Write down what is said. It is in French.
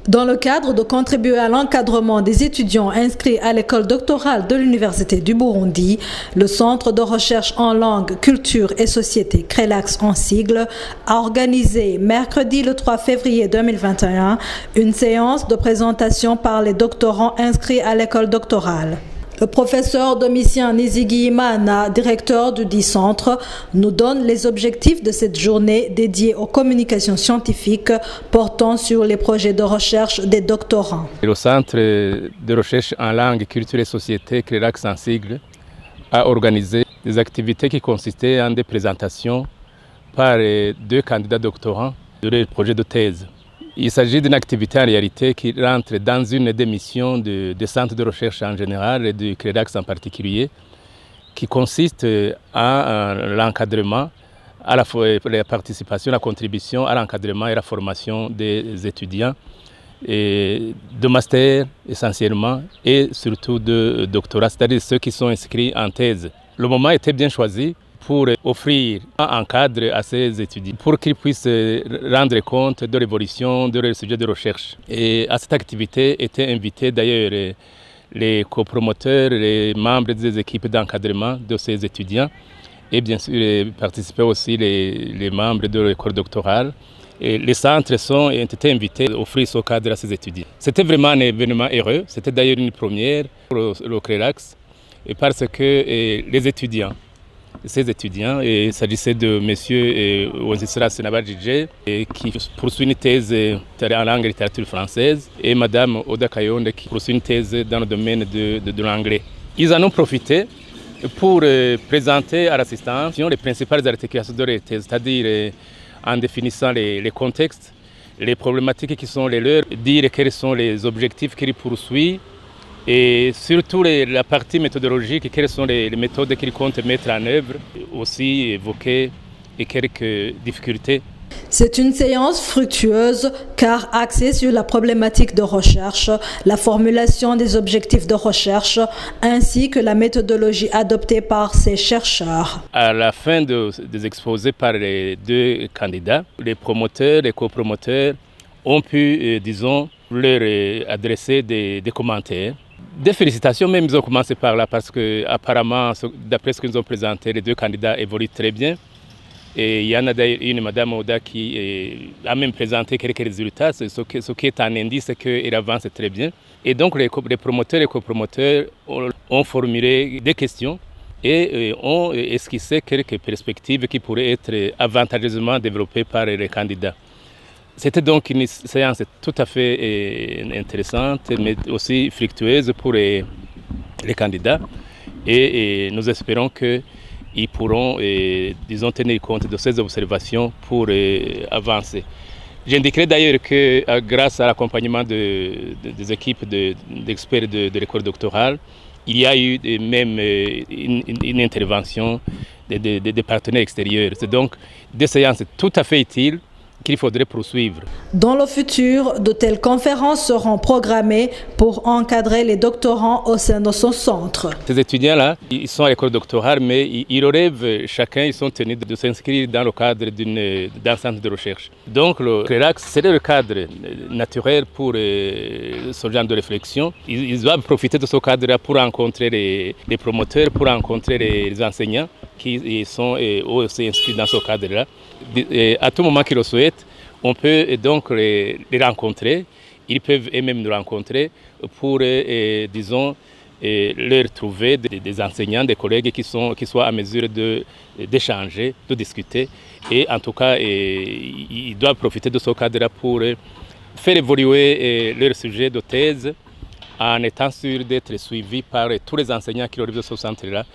Dans le cadre de contribuer à l'encadrement des étudiants inscrits à l'école doctorale de l'Université du Burundi, le Centre de recherche en langue, culture et société, CRELAX en sigle, a organisé mercredi le 3 février 2021 une séance de présentation par les doctorants inscrits à l'école doctorale. Le professeur Domitien Nizigiyimana, directeur du dit centre, nous donne les objectifs de cette journée dédiée aux communications scientifiques portant sur les projets de recherche des doctorants. Le Centre de recherche en langue, culture et société, CRELAX en sigle, a organisé des activités qui consistaient en des présentations par deux candidats doctorants de leur projet de thèse. Il s'agit d'une activité en réalité qui rentre dans une des missions des centres de recherche en général et du CRELAX en particulier, qui consiste à l'encadrement, à la participation, la contribution à l'encadrement et la formation des étudiants et de master essentiellement et surtout de doctorat, c'est-à-dire ceux qui sont inscrits en thèse. Le moment était bien choisi pour offrir un cadre à ces étudiants, pour qu'ils puissent rendre compte de l'évolution de leur sujet de recherche. Et à cette activité étaient invités d'ailleurs les copromoteurs, les membres des équipes d'encadrement de ces étudiants et bien sûr participaient aussi les membres de l'école doctorale. Et les centres ont été invités à offrir ce cadre à ces étudiants. C'était vraiment un événement heureux, c'était d'ailleurs une première pour le CRELAX parce que les étudiants, ces étudiants, il s'agissait de M. Wenzisra Senabadjidje qui poursuit une thèse en langue et littérature française et Mme Oda Kayonde qui poursuit une thèse dans le domaine de l'anglais. Ils en ont profité pour présenter à l'assistance les principales articulations de leur thèse, c'est-à-dire en définissant les contextes, les problématiques qui sont les leurs, dire quels sont les objectifs qu'ils poursuivent, et surtout la partie méthodologique, quelles sont les méthodes qu'ils comptent mettre en œuvre, aussi évoquer quelques difficultés. C'est une séance fructueuse car axée sur la problématique de recherche, la formulation des objectifs de recherche ainsi que la méthodologie adoptée par ces chercheurs. À la fin des exposés par les deux candidats, les promoteurs, les copromoteurs ont pu, disons, leur adresser des commentaires. Des félicitations, même ils ont commencé par là parce que apparemment, d'après ce qu'ils nous ont présenté, les deux candidats évoluent très bien. Et il y en a d'ailleurs une, Mme Oda, qui a même présenté quelques résultats, ce qui est un indice qu'elle avance très bien. Et donc les promoteurs et copromoteurs ont formulé des questions et ont esquissé quelques perspectives qui pourraient être avantageusement développées par les candidats. C'était donc une séance tout à fait intéressante, mais aussi fructueuse pour les candidats. Et nous espérons qu'ils pourront, disons, tenir compte de ces observations pour avancer. J'indiquerai d'ailleurs que grâce à l'accompagnement des équipes d'experts de l'école doctorale, il y a eu même une intervention des partenaires extérieurs. C'est donc des séances tout à fait utiles qu'il faudrait poursuivre. Dans le futur, de telles conférences seront programmées pour encadrer les doctorants au sein de son centre. Ces étudiants-là, ils sont à l'école doctorale, mais ils rêvent, chacun, ils sont tenus de s'inscrire dans le cadre d'un centre de recherche. Donc le CRELAX, c'est le cadre naturel pour ce genre de réflexion. Ils doivent profiter de ce cadre-là pour rencontrer les promoteurs, pour rencontrer les enseignants qui sont aussi inscrits dans ce cadre-là. À tout moment qu'ils le souhaitent, on peut donc les rencontrer. Ils peuvent eux-mêmes nous rencontrer pour, disons, leur trouver des enseignants, des collègues qui soient à mesure d'échanger, de discuter. Et en tout cas, ils doivent profiter de ce cadre-là pour faire évoluer leur sujet de thèse en étant sûr d'être suivis par tous les enseignants qui arrivent de ce centre-là.